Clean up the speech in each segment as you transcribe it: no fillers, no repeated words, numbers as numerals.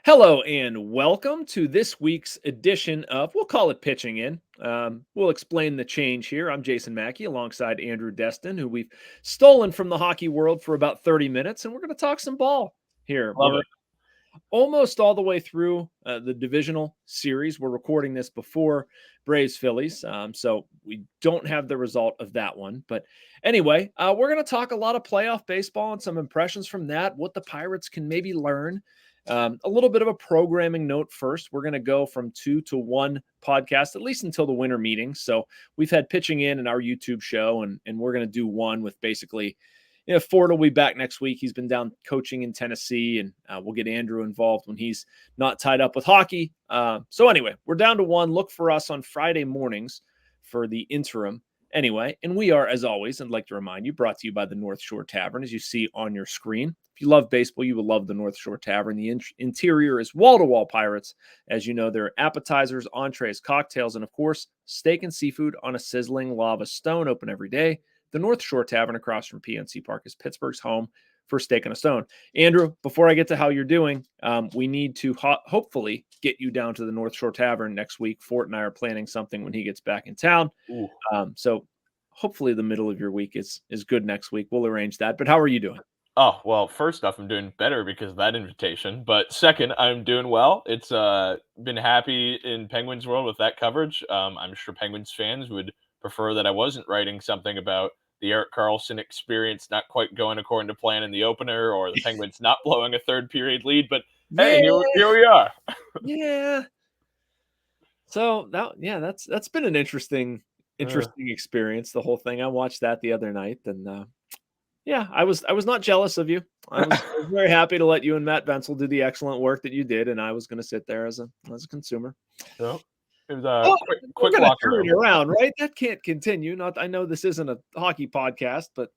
Hello and welcome to this week's edition of, we'll call it Pitching In. We'll explain the change here. I'm Jason Mackey alongside Andrew Destin, who we've stolen from the hockey world for about 30 minutes, and we're going to talk some ball here. Love We're it. almost all the way through the divisional series. We're recording this before Braves Phillies, so we don't have the result of that one. But anyway, we're going to talk a lot of playoff baseball and some impressions from that, what the Pirates can maybe learn. A little bit of a programming note first. We're going to go from 2 to 1 podcast, at least until the winter meetings. So we've had Pitching In our YouTube show, and we're going to do one with basically Ford will be back next week. He's been down coaching in Tennessee, and we'll get Andrew involved when he's not tied up with hockey. So anyway, we're down to one. Look for us on Friday mornings for the interim. Anyway, and we are, as always, I'd like to remind you, brought to you by the North Shore Tavern, as you see on your screen. If you love baseball, you will love the North Shore Tavern. The interior is wall-to-wall Pirates. As you know, there are appetizers, entrees, cocktails, and, of course, steak and seafood on a sizzling lava stone, open every day. The North Shore Tavern across from PNC Park is Pittsburgh's home for steak on a stone. Andrew, before I get to how you're doing, we need to hopefully get you down to the North Shore Tavern next week. Fort and I are planning something when he gets back in town. So hopefully the middle of your week is good next week. We'll arrange that. But how are you doing? Oh, well, first off, I'm doing better because of that invitation. But second, I'm doing well. It's been happy in Penguins world with that coverage. I'm sure Penguins fans would prefer that I wasn't writing something about the Erik Karlsson experience not quite going according to plan in the opener, or the Penguins not blowing a third period lead. But hey, here we are. Yeah. So that's been an interesting experience, the whole thing. I watched that the other night, and I was not jealous of you. I was very happy to let you and Matt Bensel do the excellent work that you did, and I was going to sit there as a consumer. So it was a quick we're gonna locker turn room it around, right? That can't continue. I know this isn't a hockey podcast, but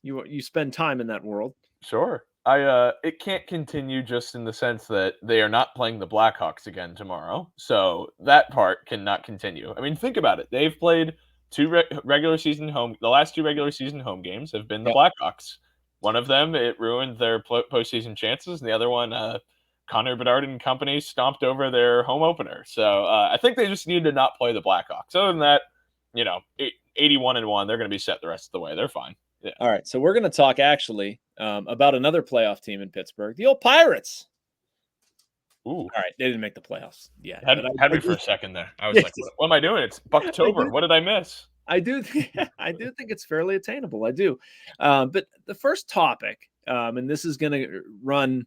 you spend time in that world. Sure. It can't continue just in the sense that they are not playing the Blackhawks again tomorrow. So that part cannot continue. I mean, think about it. They've played the last two regular season home games have been the Yep. Blackhawks. One of them, it ruined their postseason chances. And the other one, Connor Bedard and company stomped over their home opener. So I think they just need to not play the Blackhawks. Other than that, 81-1, they're going to be set the rest of the way. They're fine. Yeah. All right. So we're going to talk actually about another playoff team in Pittsburgh, the old Pirates. Ooh. All right. They didn't make the playoffs yet. Had me for a second there. I was like, what am I doing? It's Bucktober. What did I miss? I do think it's fairly attainable. I do. But the first topic, and this is going to run,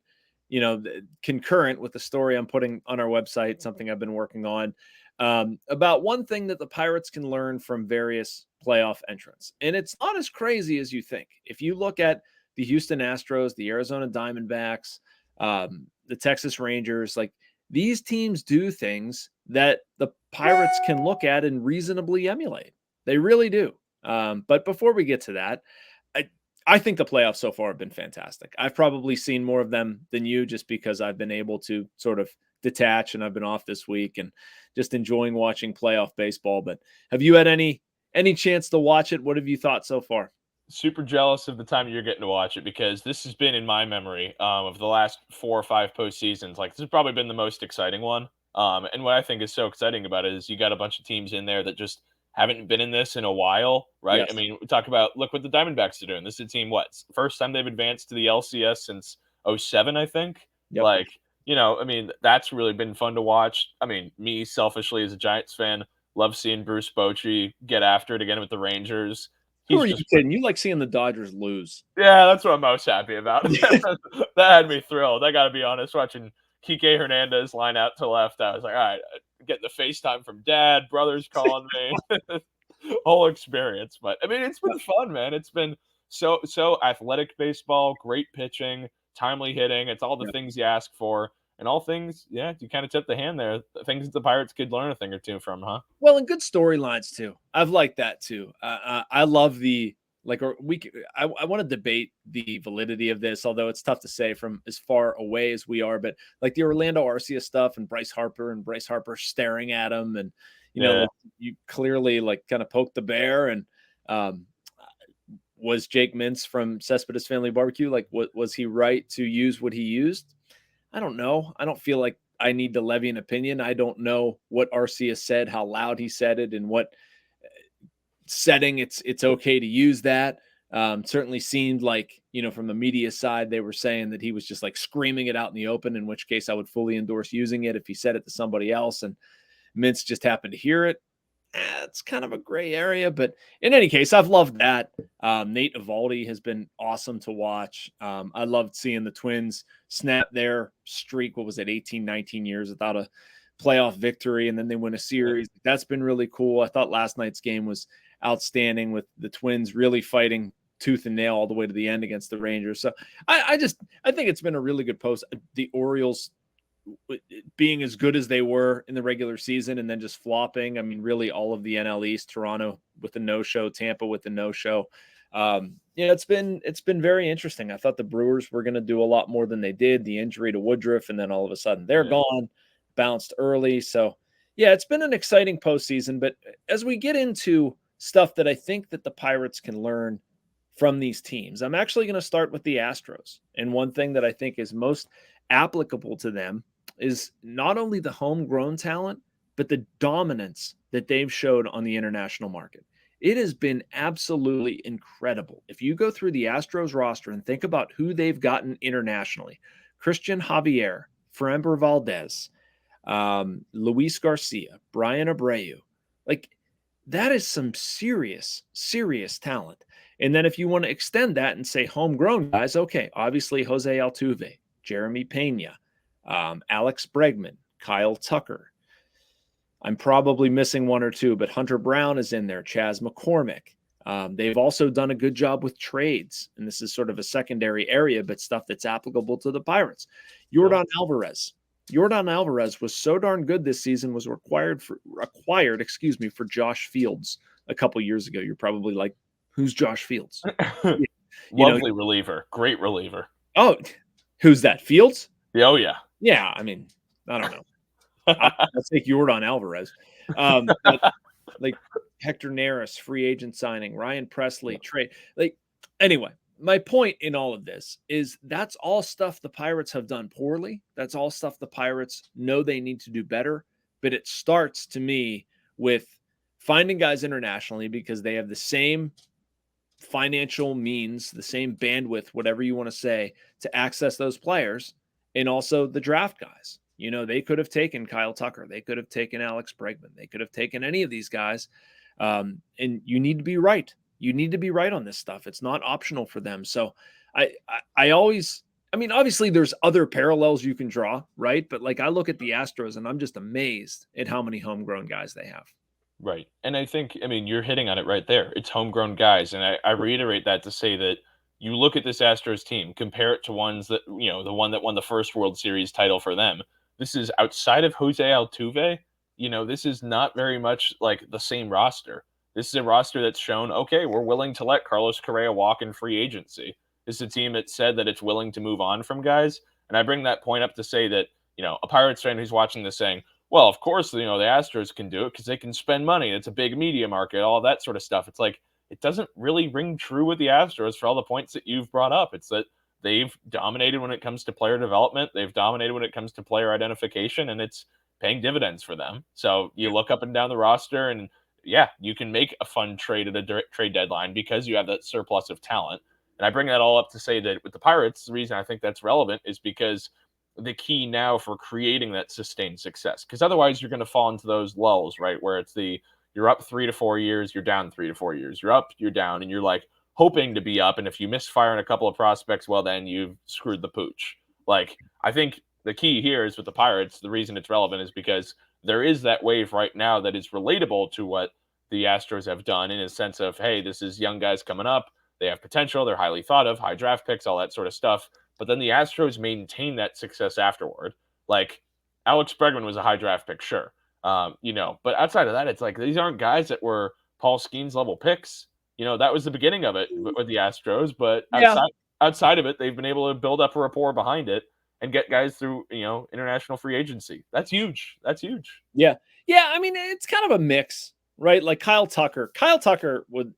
concurrent with the story I'm putting on our website, something I've been working on, about one thing that the Pirates can learn from various playoff entrants. And it's not as crazy as you think. If you look at the Houston Astros, the Arizona Diamondbacks, the Texas Rangers, like these teams do things that the Pirates can look at and reasonably emulate. They really do. But before we get to that, I think the playoffs so far have been fantastic. I've probably seen more of them than you just because I've been able to sort of detach, and I've been off this week and just enjoying watching playoff baseball. But have you had any chance to watch it? What have you thought so far? Super jealous of the time you're getting to watch it, because this has been in my memory of the last 4 or 5 postseasons. Like, this has probably been the most exciting one. And what I think is so exciting about it is you got a bunch of teams in there that just haven't been in this in a while, right? Yes. I mean, we talk about, look what the Diamondbacks are doing. This is a team, first time they've advanced to the LCS since 2007, I think. Yep. Like, I mean, that's really been fun to watch. I mean, me selfishly as a Giants fan, love seeing Bruce Bochy get after it again with the Rangers. Who are you kidding? You like seeing the Dodgers lose. Yeah, that's what I'm most happy about. That had me thrilled. I got to be honest. Watching Kike Hernandez line out to left, I was like, all right, getting the FaceTime from dad, brothers calling me, whole experience. But I mean, it's been fun, man. It's been so athletic baseball, great pitching, timely hitting. It's all the things you ask for. And all things, you kind of tip the hand there. Things that the Pirates could learn a thing or two from, huh? Well, and good storylines too. I've liked that too. I love the I want to debate the validity of this, although it's tough to say from as far away as we are. But like the Orlando Arcia stuff and Bryce Harper staring at him, and you clearly like kind of poked the bear. And was Jake Mintz from Cespedes Family Barbecue, like, was he right to use what he used? I don't know. I don't feel like I need to levy an opinion. I don't know what RC has said, how loud he said it, and what setting it's okay to use that. Certainly seemed like, from the media side, they were saying that he was just like screaming it out in the open, in which case I would fully endorse using it if he said it to somebody else and Mintz just happened to hear it. It's kind of a gray area, but in any case, I've loved that. Nate Eovaldi has been awesome to watch. I loved seeing the Twins snap their streak. What was it, 18, 19 years without a playoff victory, and then they win a series. That's been really cool. I thought last night's game was outstanding with the Twins really fighting tooth and nail all the way to the end against the Rangers. So I think it's been a really good post. The Orioles being as good as they were in the regular season and then just flopping. I mean, really all of the NL East, Toronto with the no-show, Tampa with the no-show. It's been very interesting. I thought the Brewers were going to do a lot more than they did. The injury to Woodruff, and then all of a sudden they're gone, bounced early. So yeah, it's been an exciting postseason. But as we get into stuff that I think that the Pirates can learn from these teams, I'm actually going to start with the Astros. And one thing that I think is most applicable to them is not only the homegrown talent, but the dominance that they've showed on the international market. It has been absolutely incredible. If you go through the Astros roster and think about who they've gotten internationally, Christian Javier, Framber Valdez, Luis Garcia, Brian Abreu, like that is some serious, serious talent. And then if you want to extend that and say homegrown guys, okay, obviously Jose Altuve, Jeremy Pena, Alex Bregman, Kyle Tucker. I'm probably missing one or two, but Hunter Brown is in there, Chas McCormick. They've also done a good job with trades, and this is sort of a secondary area, but stuff that's applicable to the Pirates. Yordan Alvarez. Yordan Alvarez was so darn good this season, was required for Josh Fields a couple years ago. You're probably like, who's Josh Fields? Lovely reliever. Great reliever. Oh, who's that? Fields? Oh, yeah. Yeah, I mean, I don't know. I'll take Yordan Alvarez. But like Hector Neris, free agent signing, Ryan Presley, trade. Anyway, my point in all of this is that's all stuff the Pirates have done poorly. That's all stuff the Pirates know they need to do better. But it starts, to me, with finding guys internationally because they have the same financial means, the same bandwidth, whatever you want to say, to access those players. And also the draft guys. They could have taken Kyle Tucker. They could have taken Alex Bregman. They could have taken any of these guys. And you need to be right. You need to be right on this stuff. It's not optional for them. So I always, obviously there's other parallels you can draw, right? But I look at the Astros and I'm just amazed at how many homegrown guys they have. Right. And I think, you're hitting on it right there. It's homegrown guys. And I reiterate that to say that you look at this Astros team, compare it to ones that, the one that won the first World Series title for them. This is outside of Jose Altuve. This is not very much like the same roster. This is a roster that's shown, okay, we're willing to let Carlos Correa walk in free agency. This is a team that said that it's willing to move on from guys. And I bring that point up to say that, a Pirates fan who's watching this saying, well, of course, the Astros can do it because they can spend money. It's a big media market, all that sort of stuff. It's like, it doesn't really ring true with the Astros for all the points that you've brought up. It's that they've dominated when it comes to player development. They've dominated when it comes to player identification, and it's paying dividends for them. So you look up and down the roster, and yeah, you can make a fun trade at a trade deadline because you have that surplus of talent. And I bring that all up to say that with the Pirates, the reason I think that's relevant is because the key now for creating that sustained success, because otherwise you're going to fall into those lulls, right? Where it's you're up 3 to 4 years, you're down 3 to 4 years, you're up, you're down, and you're like hoping to be up. And if you misfire on a couple of prospects, well, then you've screwed the pooch. I think the key here is with the Pirates, the reason it's relevant is because there is that wave right now that is relatable to what the Astros have done in a sense of, hey, this is young guys coming up. They have potential. They're highly thought of, high draft picks, all that sort of stuff. But then the Astros maintain that success afterward. Alex Bregman was a high draft pick, sure. But outside of that, it's like these aren't guys that were Paul Skeens level picks. That was the beginning of it with the Astros. But outside of it, they've been able to build up a rapport behind it and get guys through, international free agency. That's huge. That's huge. Yeah. Yeah. It's kind of a mix, right? Like Kyle Tucker. Kyle Tucker would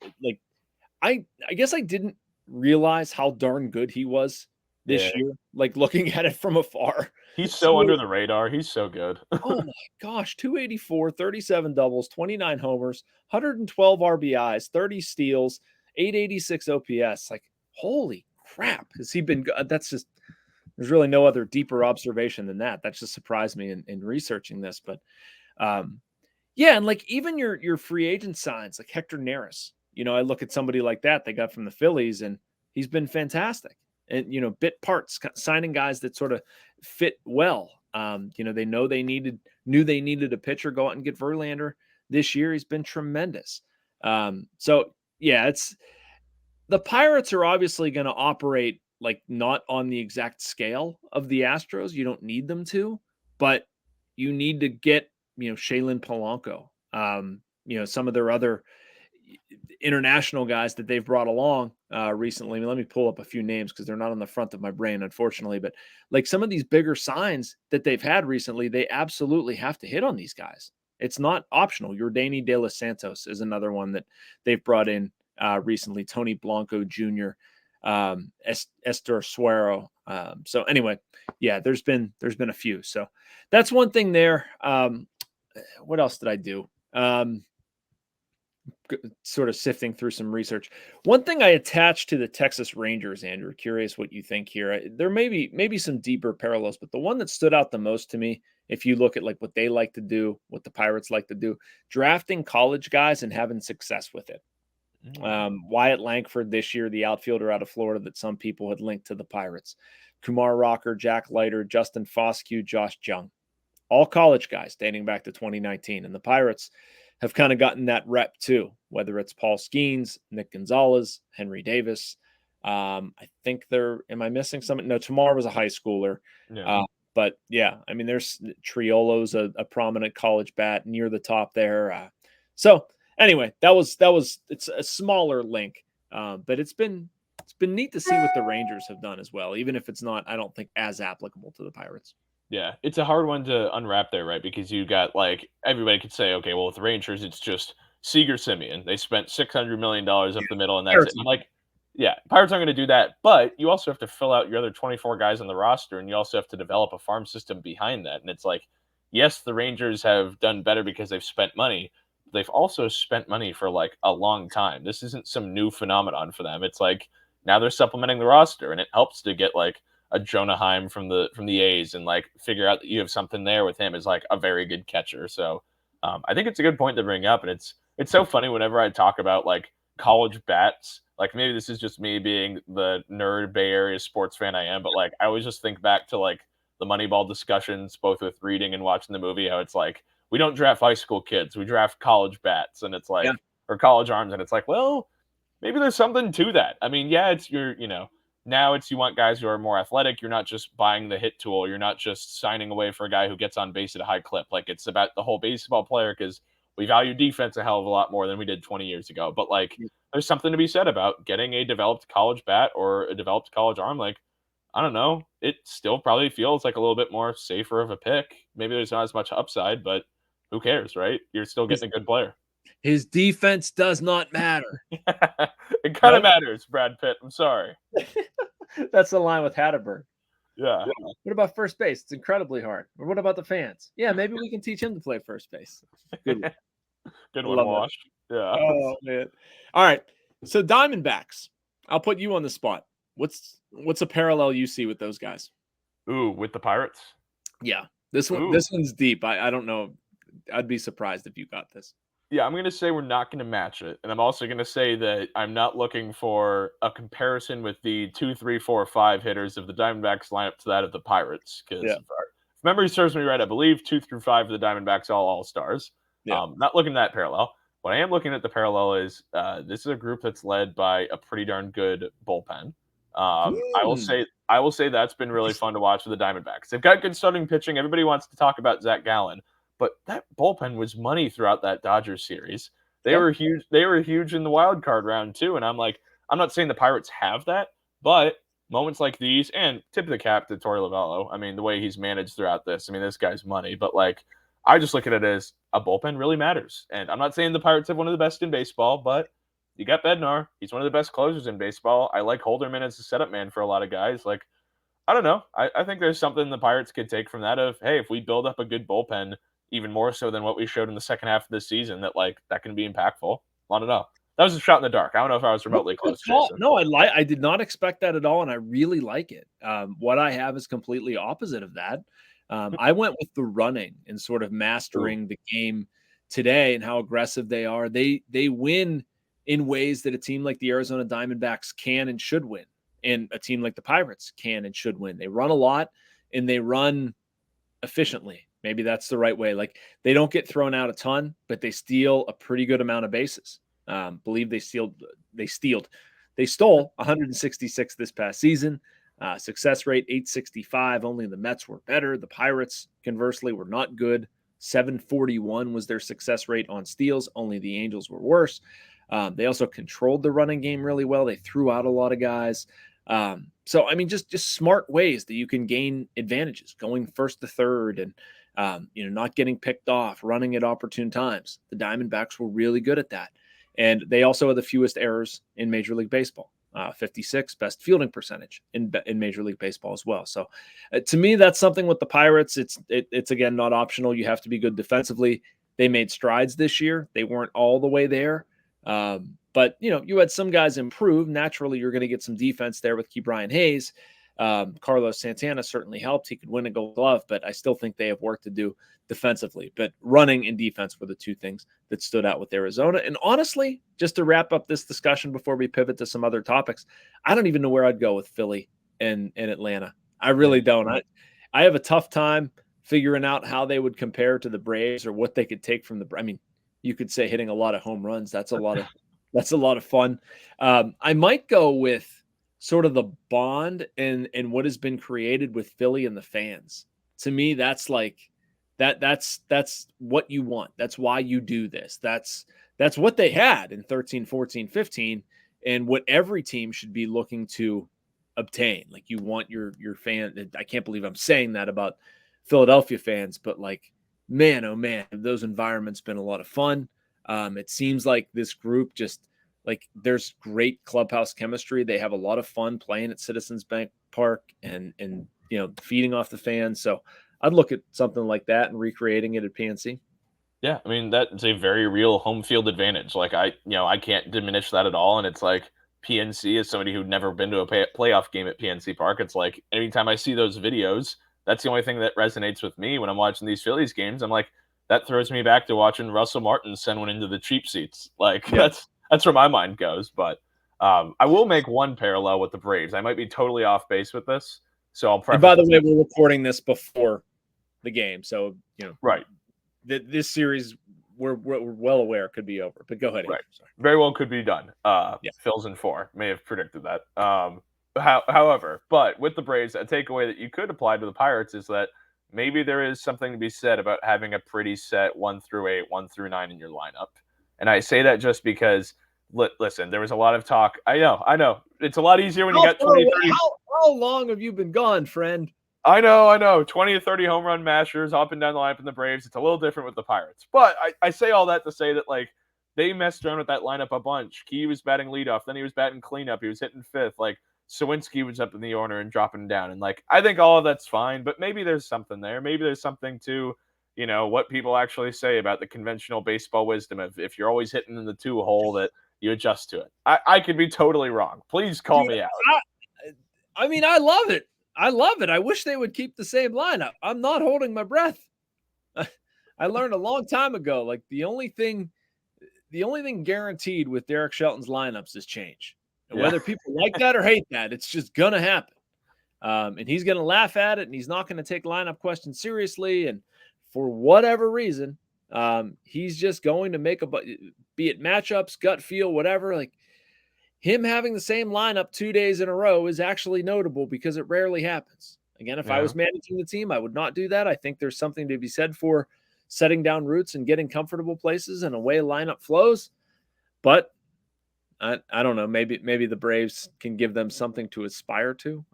I guess I didn't realize how darn good he was this Yeah. year, like looking at it from afar. He's so under the radar. He's so good. Oh my gosh, 284, 37 doubles, 29 homers, 112 RBIs, 30 steals, 886 OPS. Like, holy crap. Has he been good? That's just, there's really no other deeper observation than that. That just surprised me in researching this. But yeah, and like even your free agent signs, like Hector Neris, I look at somebody like that they got from the Phillies, and he's been fantastic. And bit parts, signing guys that sort of fit well. They knew they needed a pitcher. Go out and get Verlander this year. He's been tremendous. So yeah, it's the Pirates are obviously going to operate like not on the exact scale of the Astros. You don't need them to, but you need to get Shaylin Polanco, some of their other international guys that they've brought along recently. I mean, let me pull up a few names because they're not on the front of my brain, unfortunately. But like some of these bigger signs that they've had recently, they absolutely have to hit on these guys. It's not optional. Yordan De Los Santos is another one that they've brought in recently. Tony Blanco Jr., Esther Suero. So anyway, yeah, there's been a few. So that's one thing there. What else did I do? Sort of sifting through some research. One thing I attached to the Texas Rangers, Andrew, curious what you think here. There may be some deeper parallels, but the one that stood out the most to me, if you look at like what they like to do, what the Pirates like to do, drafting college guys and having success with it. Wyatt Langford this year, the outfielder out of Florida that some people had linked to the Pirates. Kumar Rocker, Jack Leiter, Justin Foscue, Josh Jung. All college guys dating back to 2019. And the Pirates have kind of gotten that rep too, whether it's Paul Skeens, Nick Gonzalez, Henry Davis. I think am I missing something? No, Tamar was a high schooler. Yeah. But yeah, I mean, there's Triolo's a prominent college bat near the top there. So anyway, it's a smaller link, but it's been neat to see what the Rangers have done as well, even if it's not, I don't think, as applicable to the Pirates. Yeah, it's a hard one to unwrap there, right? Because you got like everybody could say, okay, well with the Rangers, it's just Seager Simeon. They spent $600 million up the middle, and that's it. I'm like, yeah, Pirates aren't going to do that, but you also have to fill out your other 24 guys on the roster, and you also have to develop a farm system behind that. And it's like, yes, the Rangers have done better because they've spent money. But they've also spent money for like a long time. This isn't some new phenomenon for them. It's like now they're supplementing the roster, and it helps to get like a Jonah Heim from the A's and like figure out that you have something there with him as like a very good catcher. So I think it's a good point to bring up, and it's so funny whenever I talk about like college bats. Like maybe this is just me being the nerd Bay Area sports fan I am, but like I always just think back to like the Moneyball discussions, both with reading and watching the movie. How it's like we don't draft high school kids, we draft college bats, and it's like or college arms, and it's like, well, maybe there's something to that. I mean, yeah, it's now it's you want guys who are more athletic. You're not just buying the hit tool. You're not just signing away for a guy who gets on base at a high clip. Like it's about the whole baseball player because we value defense a hell of a lot more than we did 20 years ago. But like there's something to be said about getting a developed college bat or a developed college arm. Like, I don't know. It still probably feels like a little bit more safer of a pick. Maybe there's not as much upside, but who cares, right? You're still getting a good player. His defense does not matter. It kind of matters, Brad Pitt. I'm sorry. That's the line with Hatterberg. Yeah. What about first base? It's incredibly hard. Or what about the fans? Yeah, maybe we can teach him to play first base. Good one. Good one, Wash. Yeah. Oh man. All right. So Diamondbacks. I'll put you on the spot. What's a parallel you see with those guys? Ooh, with the Pirates? Yeah. This one's deep. I don't know. I'd be surprised if you got this. Yeah, I'm going to say we're not going to match it. And I'm also going to say that I'm not looking for a comparison with the 2, 3, 4, 5 hitters of the Diamondbacks lineup to that of the Pirates. Because if memory serves me right, I believe 2 through 5 of the Diamondbacks all-stars. Yeah. Not looking at that parallel. What I am looking at the parallel is this is a group that's led by a pretty darn good bullpen. I will say that's been really fun to watch for the Diamondbacks. They've got good starting pitching. Everybody wants to talk about Zach Gallen. But that bullpen was money throughout that Dodgers series. They were huge. They were huge in the wild card round too. And I'm like, I'm not saying the Pirates have that, but moments like these, and tip of the cap to Torey Lovello. I mean, the way he's managed throughout this. I mean, this guy's money. But like, I just look at it as a bullpen really matters. And I'm not saying the Pirates have one of the best in baseball, but you got Bednar. He's one of the best closers in baseball. I like Holderman as a setup man for a lot of guys. Like, I don't know. I think there's something the Pirates could take from that of, hey, if we build up a good bullpen, even more so than what we showed in the second half of this season, that can be impactful. I don't know. That was a shot in the dark. I don't know if I was remotely close, Jason. No, I did not expect that at all, and I really like it. What I have is completely opposite of that. I went with the running and sort of mastering the game today and how aggressive they are. They win in ways that a team like the Arizona Diamondbacks can and should win, and a team like the Pirates can and should win. They run a lot and they run efficiently. Maybe that's the right way. Like, they don't get thrown out a ton, but they steal a pretty good amount of bases. Believe they stole 166 this past season. Success rate 865. Only the Mets were better. The Pirates, conversely, were not good. 741 was their success rate on steals. Only the Angels were worse. They also controlled the running game really well. They threw out a lot of guys. So I mean, just smart ways that you can gain advantages, going first to third and not getting picked off, running at opportune times. The Diamondbacks were really good at that. And they also are the fewest errors in Major League Baseball. 56 best fielding percentage in Major League Baseball as well. So to me, that's something with the Pirates. It's again not optional. You have to be good defensively. They made strides this year. They weren't all the way there, but you had some guys improve. Naturally, you're going to get some defense there with Brian Hayes. Carlos Santana certainly helped. He could win a Gold Glove, but I still think they have work to do defensively. But running and defense were the two things that stood out with Arizona. And honestly, just to wrap up this discussion before we pivot to some other topics, I don't even know where I'd go with Philly and Atlanta. I really don't. I have a tough time figuring out how they would compare to the Braves or what they could take from the. I mean, you could say hitting a lot of home runs. That's a lot of fun. I might go with sort of the bond and what has been created with Philly and the fans. To me, that's like that's what you want. That's why you do this. That's what they had in 13, 14, 15, and what every team should be looking to obtain. Like, you want your fan. I can't believe I'm saying that about Philadelphia fans, but like, man, oh man, those environments been a lot of fun. It seems like this group just, like, there's great clubhouse chemistry. They have a lot of fun playing at Citizens Bank Park and feeding off the fans. So I'd look at something like that and recreating it at PNC. Yeah, I mean, that's a very real home field advantage. Like, I can't diminish that at all. And it's like, PNC, as somebody who'd never been to a playoff game at PNC Park, it's like, anytime I see those videos, that's the only thing that resonates with me when I'm watching these Phillies games. I'm like, that throws me back to watching Russell Martin send one into the cheap seats. Like, Yeah. that's where my mind goes. But I will make one parallel with the Braves. I might be totally off base with this, so I'll preface. And by the way, we're recording this before the game, so right. This series, we're well aware could be over. But go ahead. Right. Very well could be done. Phil's in 4. May have predicted that. However, but with the Braves, a takeaway that you could apply to the Pirates is that maybe there is something to be said about having a pretty set 1 through 8, 1 through 9 in your lineup. And I say that just because, listen, there was a lot of talk. I know. It's a lot easier when you got 20, 30. How long have you been gone, friend? I know. 20 to 30 home run mashers up and down the lineup in the Braves. It's a little different with the Pirates. But I say all that to say that, like, they messed around with that lineup a bunch. Key was batting leadoff. Then he was batting cleanup. He was hitting 5th. Like, Sawinski was up in the order and dropping down. And, like, I think all of that's fine. But maybe there's something there. Maybe there's something to, what people actually say about the conventional baseball wisdom of, if you're always hitting in the 2 hole, that you adjust to it. I could be totally wrong. Please call me out. I mean, I love it. I wish they would keep the same lineup. I'm not holding my breath. I learned a long time ago, like, the only thing guaranteed with Derek Shelton's lineups is change. And whether people like that or hate that, it's just going to happen. And he's going to laugh at it, and he's not going to take lineup questions seriously. And for whatever reason, he's just going to make be it matchups, gut feel, whatever. Like, him having the same lineup 2 days in a row is actually notable because it rarely happens. Again, if I was managing the team, I would not do that. I think there's something to be said for setting down roots and getting comfortable places and a way lineup flows. But I don't know. Maybe the Braves can give them something to aspire to.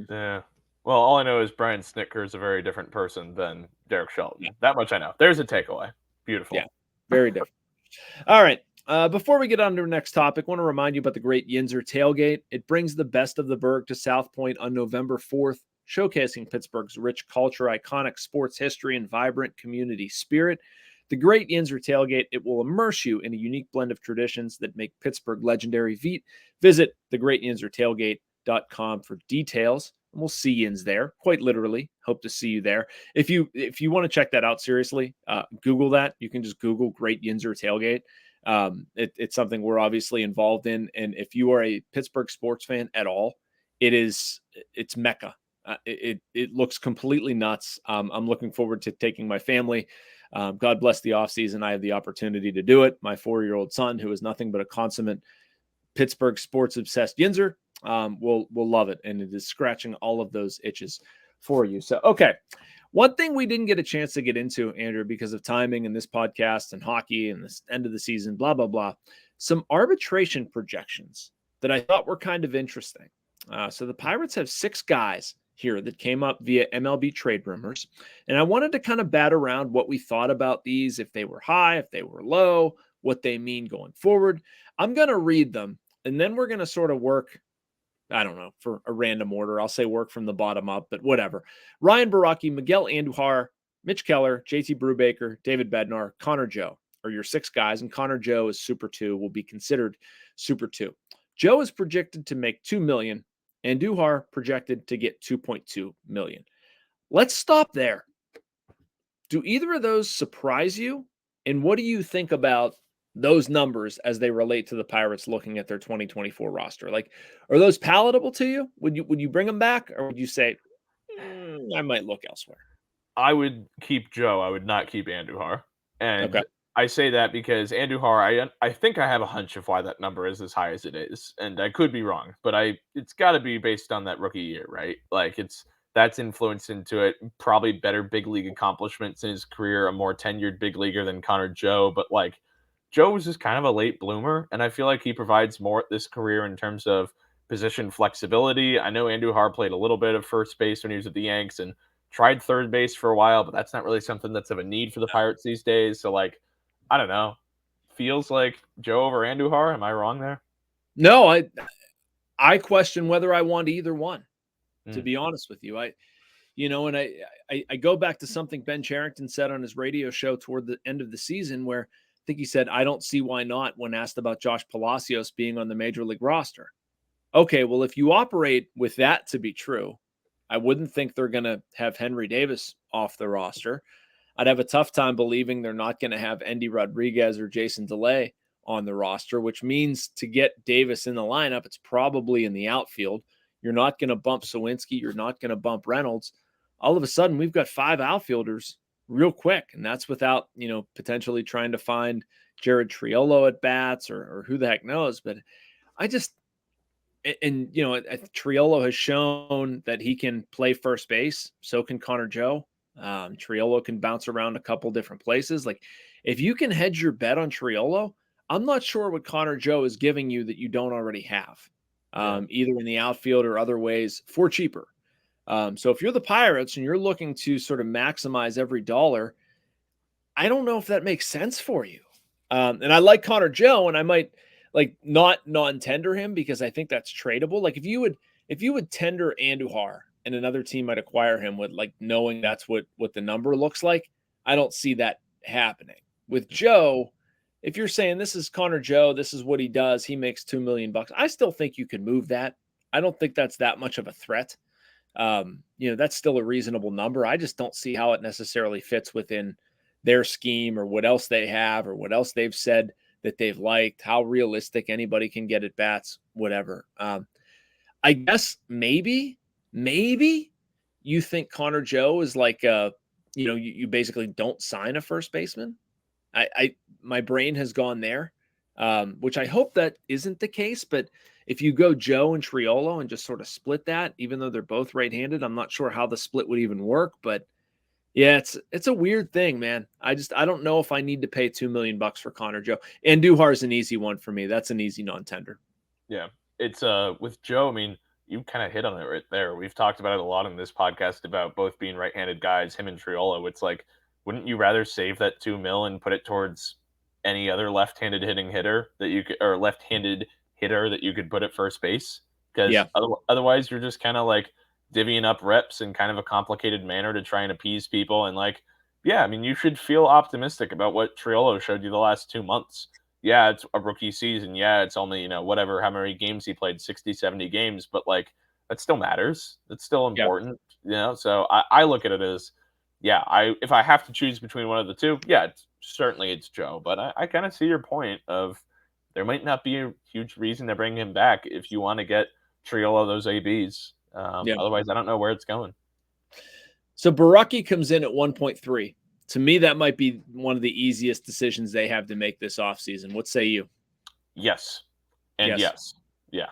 Yeah. Well, all I know is Brian Snitker is a very different person than Derek Shelton. Yeah. That much I know. There's a takeaway. Beautiful. Yeah, very different. All right. Before we get on to our next topic, I want to remind you about the Great Yinzer Tailgate. It brings the best of the Berg to South Point on November 4th showcasing Pittsburgh's rich culture, iconic sports history, and vibrant community spirit. The Great Yinzer Tailgate, it will immerse you in a unique blend of traditions that make Pittsburgh legendary. Visit thegreatyinzertailgate.com for details. And we'll see yins there, quite literally. Hope to see you there. If you want to check that out seriously, Google that. You can just Google Great Yinzer Tailgate. It's something we're obviously involved in, and if you are a Pittsburgh sports fan at all, it's Mecca. It looks completely nuts. I'm looking forward to taking my family. God bless the off season. I have the opportunity to do it. My 4-year-old son, who is nothing but a consummate Pittsburgh sports obsessed Yinzer, will love it, and it is scratching all of those itches for you. So, okay. One thing we didn't get a chance to get into, Andrew, because of timing and this podcast and hockey and this end of the season, blah, blah, blah, some arbitration projections that I thought were kind of interesting. So the Pirates have 6 guys here that came up via MLB trade rumors. And I wanted to kind of bat around what we thought about these, if they were high, if they were low, what they mean going forward. I'm going to read them, and then we're going to sort of work, I don't know, for a random order. I'll say work from the bottom up, but whatever. Ryan Baraki, Miguel Andujar, Mitch Keller, JT Brubaker, David Bednar, Connor Joe are your 6 guys, and Connor Joe is Super 2, will be considered Super 2. Joe is projected to make $2 million, and Andujar projected to get $2.2 million. Let's stop there. Do either of those surprise you? And what do you think about those numbers as they relate to the Pirates looking at their 2024 roster? Like, are those palatable to you? Would you bring them back, or would you say, I might look elsewhere? I would keep Joe. I would not keep Andujar. And Okay. I say that because Andujar, I think I have a hunch of why that number is as high as it is, and I could be wrong, but it's got to be based on that rookie year, right? Like that's influenced into it. Probably better big league accomplishments in his career, a more tenured big leaguer than Connor Joe, but like Joe was just kind of a late bloomer, and I feel like he provides more at this career in terms of position flexibility. I know Andujar played a little bit of first base when he was at the Yanks and tried third base for a while, but that's not really something that's of a need for the Pirates these days. So, like, I don't know. Feels like Joe over Andujar. Am I wrong there? No, I question whether I want either one, to Mm. be honest with you. And I go back to something Ben Charrington said on his radio show toward the end of the season, where I think he said, I don't see why not, when asked about Josh Palacios being on the major league roster. Okay, well, if you operate with that to be true, I wouldn't think they're going to have Henry Davis off the roster. I'd have a tough time believing they're not going to have Endy Rodriguez or Jason DeLay on the roster, which means to get Davis in the lineup, it's probably in the outfield. You're not going to bump Sawinski. You're not going to bump Reynolds. All of a sudden, we've got 5 outfielders real quick, and that's without, potentially trying to find Jared Triolo at bats or who the heck knows. But I just, and Triolo has shown that he can play first base. So can Connor Joe. Triolo can bounce around a couple different places. Like, if you can hedge your bet on Triolo, I'm not sure what Connor Joe is giving you that you don't already have, either in the outfield or other ways for cheaper. So if you're the Pirates and you're looking to sort of maximize every dollar, I don't know if that makes sense for you. And I like Connor Joe, and I might not non-tender him because I think that's tradable. Like, if you would tender Andujar and another team might acquire him with knowing that's what the number looks like, I don't see that happening. With Joe, if you're saying this is Connor Joe, this is what he does, he makes $2 million, I still think you can move that. I don't think that's that much of a threat. That's still a reasonable number. I just don't see how it necessarily fits within their scheme or what else they have or what else they've said that they've liked, how realistic anybody can get at bats, whatever. I guess maybe you think Connor Joe is like, you basically don't sign a first baseman. My brain has gone there, which I hope that isn't the case. But if you go Joe and Triolo and just sort of split that, even though they're both right-handed, I'm not sure how the split would even work. But yeah, it's a weird thing, man. I don't know if I need to pay $2 million for Connor Joe. And Andujar is an easy one for me. That's an easy non-tender. Yeah, it's with Joe. I mean, you kind of hit on it right there. We've talked about it a lot in this podcast about both being right-handed guys, him and Triolo. It's like, wouldn't you rather save that $2 million and put it towards any other left-handed hitting hitter that you could, or left-handed hitter that you could put at first base? Because Yeah. otherwise, you're just kind of like divvying up reps in kind of a complicated manner to try and appease people. And like, yeah, I mean, you should feel optimistic about what Triolo showed you the last 2 months. Yeah, it's a rookie season. Yeah, it's only, whatever, how many games he played, 60, 70 games, but like, that still matters. It's still Yeah. important, So I look at it as, yeah, if I have to choose between one of the two, yeah, it's Joe. But I kind of see your point of there might not be a huge reason to bring him back if you want to get Triolo those ABs. Yeah. Otherwise, I don't know where it's going. So Baraki comes in at 1.3. To me, that might be one of the easiest decisions they have to make this offseason. What say you? Yes. And yes. Yeah.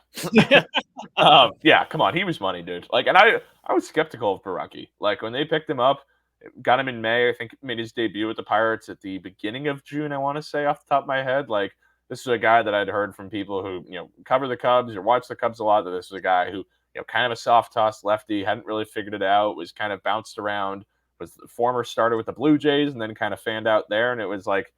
Yeah, come on. He was money, dude. Like, and I was skeptical of Baraki. Like, when they picked him up, got him in May, I think made his debut with the Pirates at the beginning of June, I want to say, off the top of my head. Like, this is a guy that I'd heard from people who, cover the Cubs or watch the Cubs a lot, that this is a guy who, kind of a soft toss lefty, hadn't really figured it out, was kind of bounced around, was the former starter with the Blue Jays, and then kind of fanned out there. And it was like,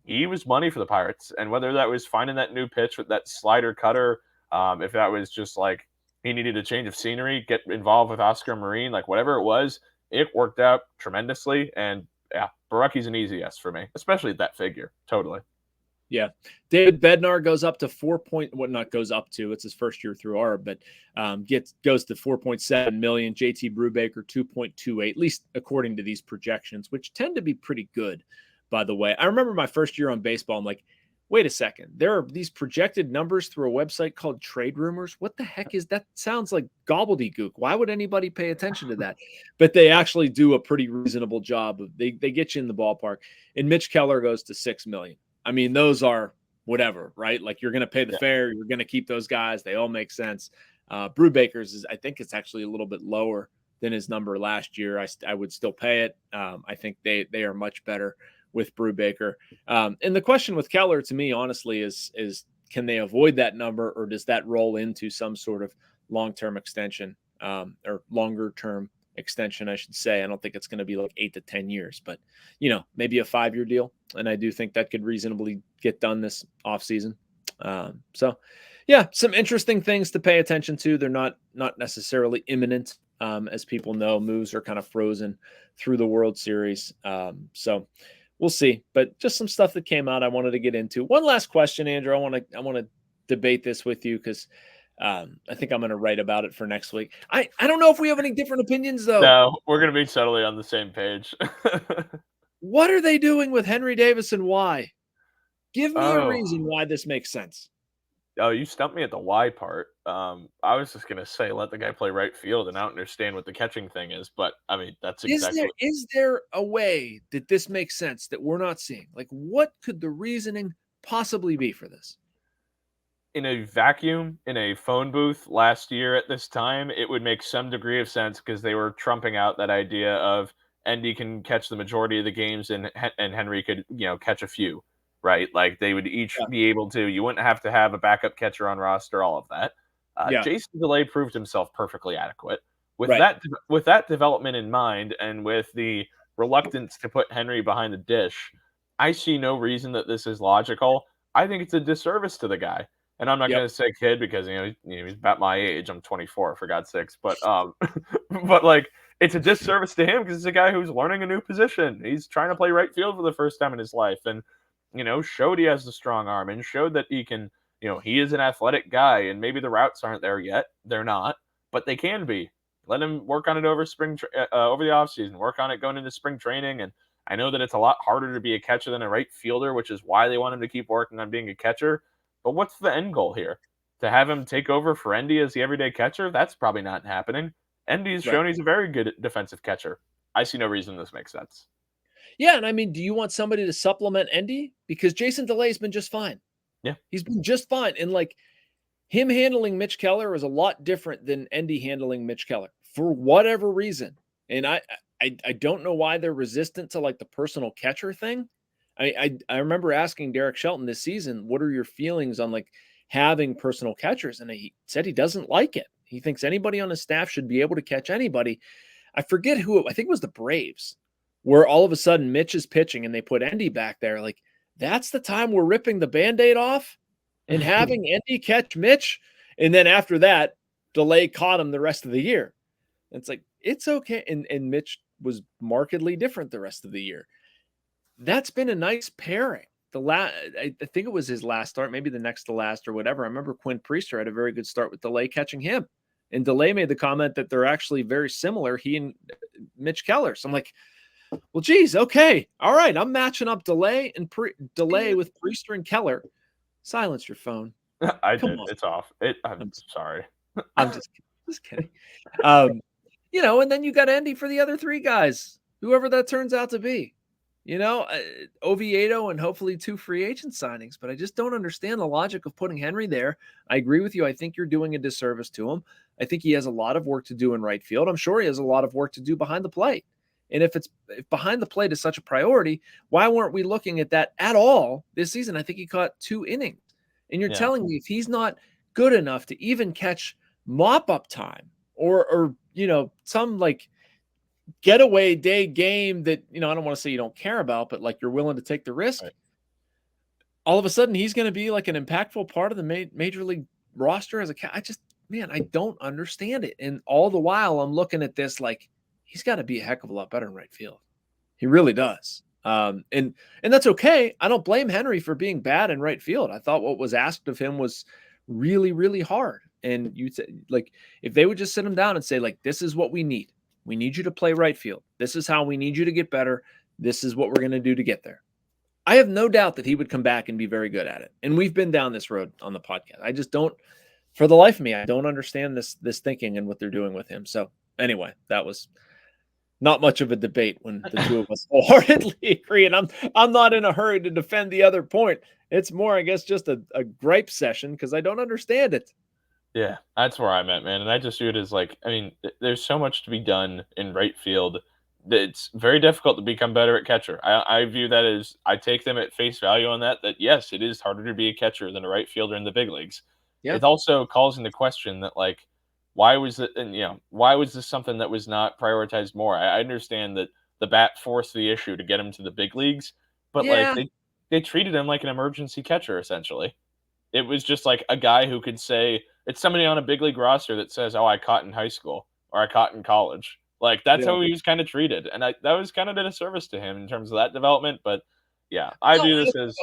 he was money for the Pirates. And whether that was finding that new pitch with that slider cutter, if that was just like he needed a change of scenery, get involved with Oscar Marine, like whatever it was, it worked out tremendously. And yeah, Baraki's an easy yes for me, especially at that figure. Totally. Yeah. David Bednar goes up to not goes up to, it's his first year through ARB, but goes to 4.7 million. JT Brubaker 2.28, at least according to these projections, which tend to be pretty good, by the way. I remember my first year on baseball, I'm like, wait a second, there are these projected numbers through a website called Trade Rumors. What the heck is that? Sounds like gobbledygook. Why would anybody pay attention to that? But they actually do a pretty reasonable job. They get you in the ballpark. And Mitch Keller goes to 6 million. I mean, those are whatever, right? Like, you're going to pay the fair. You're going to keep those guys. They all make sense. Brubaker's I think it's actually a little bit lower than his number last year. I would still pay it. I think they are much better with Brubaker. And the question with Keller, to me, honestly, is can they avoid that number, or does that roll into some sort of long-term extension, or longer-term extension, I should say. I don't think it's going to be like 8 to 10 years, but maybe a 5-year deal. And I do think that could reasonably get done this offseason. So yeah, some interesting things to pay attention to. They're not necessarily imminent. As people know, moves are kind of frozen through the World Series. So we'll see, but just some stuff that came out I wanted to get into. One last question, Andrew. I want to debate this with you because I think I'm going to write about it for next week. I don't know if we have any different opinions, though. No, we're going to be totally on the same page. What are they doing with Henry Davis and why? Give me a reason why this makes sense. Oh, you stumped me at the why part. I was just going to say let the guy play right field, and I don't understand what the catching thing is. But, I mean, that's exactly Is there a way that this makes sense that we're not seeing? Like, what could the reasoning possibly be for this? In a vacuum, in a phone booth last year at this time, it would make some degree of sense because they were trumping out that idea of Endy can catch the majority of the games and Henry could, catch a few, right? Like they would each be able to. You wouldn't have to have a backup catcher on roster, all of that. Jason DeLay proved himself perfectly adequate. With that development in mind, and with the reluctance to put Henry behind the dish, I see no reason that this is logical. I think it's a disservice to the guy. And I'm not going to say kid because he's about my age. I'm 24, for God's sakes. But but like it's a disservice to him because it's a guy who's learning a new position. He's trying to play right field for the first time in his life, and showed he has the strong arm and showed that he can. He is an athletic guy, and maybe the routes aren't there yet. They're not, but they can be. Let him work on it over over the offseason. Work on it going into spring training. And I know that it's a lot harder to be a catcher than a right fielder, which is why they want him to keep working on being a catcher. But what's the end goal here? To have him take over for Endy as the everyday catcher? That's probably not happening. Endy's shown he's a very good defensive catcher. I see no reason this makes sense. Yeah, and I mean, do you want somebody to supplement Endy? Because Jason DeLay's been just fine. Yeah. He's been just fine. And like him handling Mitch Keller is a lot different than Endy handling Mitch Keller for whatever reason. And I don't know why they're resistant to like the personal catcher thing. I remember asking Derek Shelton this season, what are your feelings on like having personal catchers? And he said he doesn't like it. He thinks anybody on his staff should be able to catch anybody. I forget who, I think it was the Braves, where all of a sudden Mitch is pitching and they put Endy back there. Like, that's the time we're ripping the Band-Aid off and having Endy catch Mitch. And then after that, DeLay caught him the rest of the year. It's like, it's okay. And Mitch was markedly different the rest of the year. That's been a nice pairing. I think it was his last start, maybe the next to last or whatever. I remember Quinn Priester had a very good start with Delay catching him. And Delay made the comment that they're actually very similar, he and Mitch Keller. So I'm like, well, geez, okay. All right. I'm matching up Delay with Priester and Keller. Silence your phone. I Come did. on. It's off. I'm sorry. I'm just kidding. And then you got Endy for the other three guys, whoever that turns out to be. Oviedo and hopefully 2 free agent signings, but I just don't understand the logic of putting Henry there. I agree with you. I think you're doing a disservice to him. I think he has a lot of work to do in right field. I'm sure he has a lot of work to do behind the plate. And if behind the plate is such a priority, why weren't we looking at that at all this season? I think he caught 2 innings. And you're telling me if he's not good enough to even catch mop-up time or some like getaway day game that, I don't want to say you don't care about, but like you're willing to take the risk. Right. All of a sudden he's going to be like an impactful part of the major league roster as I don't understand it. And all the while I'm looking at this, like he's got to be a heck of a lot better in right field. He really does. And that's okay. I don't blame Henry for being bad in right field. I thought what was asked of him was really, really hard. And you like, if they would just sit him down and say, like, this is what we need. We need you to play right field. This is how we need you to get better. This is what we're going to do to get there. I have no doubt that he would come back and be very good at it. And we've been down this road on the podcast. I just don't, for the life of me, I don't understand this thinking and what they're doing with him. So anyway, that was not much of a debate when the two of us wholeheartedly agree. And I'm not in a hurry to defend the other point. It's more, I guess, just a gripe session because I don't understand it. Yeah, that's where I'm at, man. And I just view it as like, I mean, there's so much to be done in right field that it's very difficult to become better at catcher. I view that as, I take them at face value on that yes, it is harder to be a catcher than a right fielder in the big leagues. Yeah. It also calls into question that, like, why was this something that was not prioritized more? I understand that the bat forced the issue to get him to the big leagues, but like they treated him like an emergency catcher, essentially. It was just like a guy who could say, it's somebody on a big league roster that says, oh, I caught in high school or I caught in college. Like, that's how he was kind of treated. And that was kind of a disservice to him in terms of that development. But yeah, I view this as,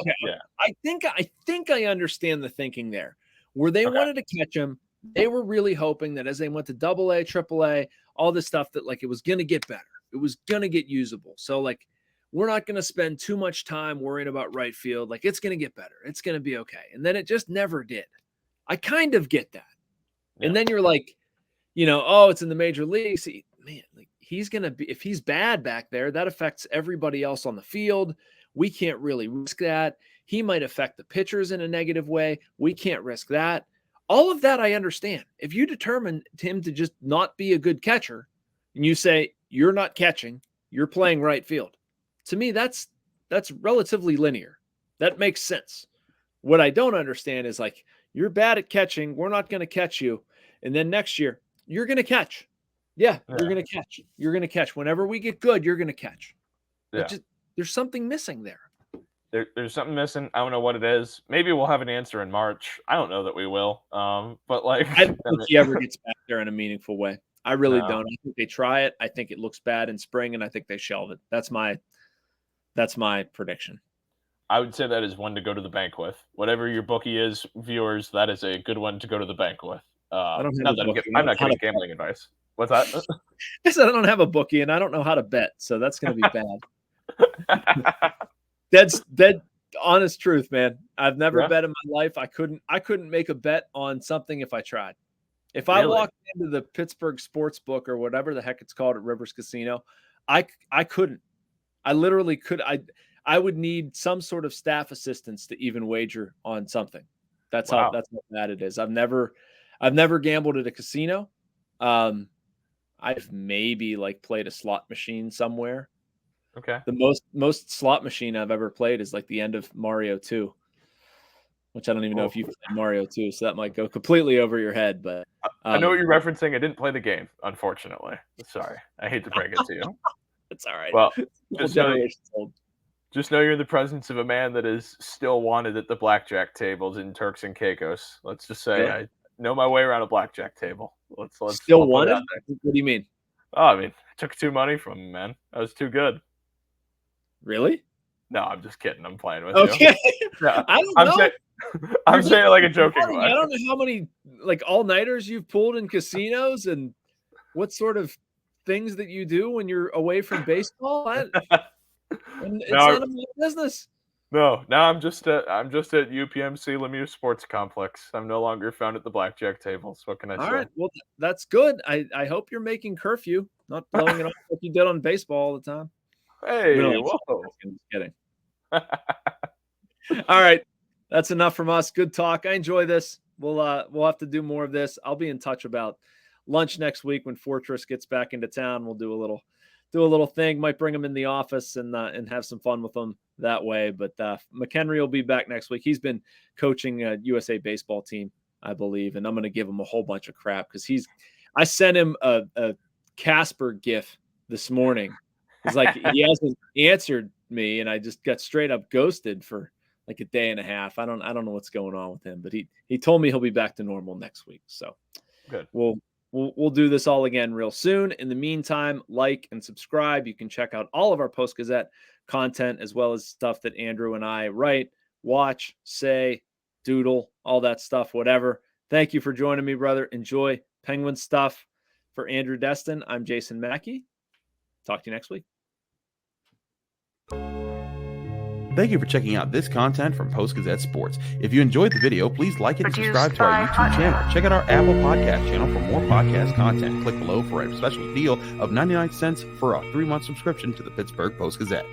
I think I understand the thinking there where they wanted to catch him. They were really hoping that as they went to AA, AAA, all this stuff, that like it was going to get better. It was going to get usable. So like, we're not going to spend too much time worrying about right field. Like, it's going to get better. It's going to be okay. And then it just never did. I kind of get that. Yeah. And then you're like, it's in the major leagues. Man, like he's going to be, if he's bad back there, that affects everybody else on the field. We can't really risk that. He might affect the pitchers in a negative way. We can't risk that. All of that I understand. If you determine him to just not be a good catcher and you say, you're not catching, you're playing right field. To me, that's relatively linear. That makes sense. What I don't understand is like, you're bad at catching. We're not going to catch you. And then next year, you're going to catch. Yeah, you're going to catch. You're going to catch. Whenever we get good, you're going to catch. Yeah. There's something missing there. There's something missing. I don't know what it is. Maybe we'll have an answer in March. I don't know that we will. But like, I don't think he ever gets back there in a meaningful way. I really don't. I think they try it. I think it looks bad in spring, and I think they shelve it. That's my prediction. I would say that is one to go to the bank with. Whatever your bookie is, viewers, that is a good one to go to the bank with. I'm not getting gambling advice. What's that? I said I don't have a bookie, and I don't know how to bet, so that's going to be bad. Dead honest truth, man. I've never bet in my life. I couldn't make a bet on something if I tried. If I walked into the Pittsburgh sports book or whatever the heck it's called at Rivers Casino, I couldn't. I literally could. I would need some sort of staff assistance to even wager on something. That's how bad it is. I've never gambled at a casino. I've maybe like played a slot machine somewhere. Okay. The most slot machine I've ever played is like the end of Mario 2, which I don't even know if you've played Mario 2, so that might go completely over your head. But I know what you're referencing. I didn't play the game, unfortunately. Sorry. I hate to break it to you. It's all right. Well, just know you're in the presence of a man that is still wanted at the blackjack tables in Turks and Caicos. Let's just say I know my way around a blackjack table. Let's still wanted. What do you mean? Oh, I mean, I took 2 money from him, man. That was too good. Really? No, I'm just kidding. I'm playing with you. Okay. Yeah, I don't know. I'm saying it like a joking I way. don't know how many like all-nighters you've pulled in casinos and what sort of things that you do when you're away from baseball. And it's No, none of my business. no. Now I'm just at UPMC Lemieux Sports Complex. I'm no longer found at the blackjack tables. What can I All say? right. Well, that's good. I hope you're making curfew, not blowing it off like you did on baseball all the time. Hey, No, whoa. I'm just kidding. All right. That's enough from us. Good talk. I enjoy this. We'll have to do more of this. I'll be in touch about lunch next week when Fortress gets back into town. We'll do a little thing. Might bring him in the office and have some fun with him that way. But McHenry will be back next week. He's been coaching a USA baseball team, I believe, and I'm going to give him a whole bunch of crap because I sent him a Casper gif this morning. It's like he hasn't answered me, and I just got straight up ghosted for like a day and a half. I don't know what's going on with him, but he told me he'll be back to normal next week. So Good. We'll do this all again real soon. In the meantime, like and subscribe. You can check out all of our Post-Gazette content as well as stuff that Andrew and I write, watch, say, doodle, all that stuff, whatever. Thank you for joining me, brother. Enjoy Penguin stuff. For Andrew Destin, I'm Jason Mackey. Talk to you next week. Thank you for checking out this content from Post-Gazette Sports. If you enjoyed the video, please like it and subscribe to our YouTube channel. Check out our Apple Podcast channel for more podcast content. Click below for a special deal of 99 cents for a 3-month subscription to the Pittsburgh Post-Gazette.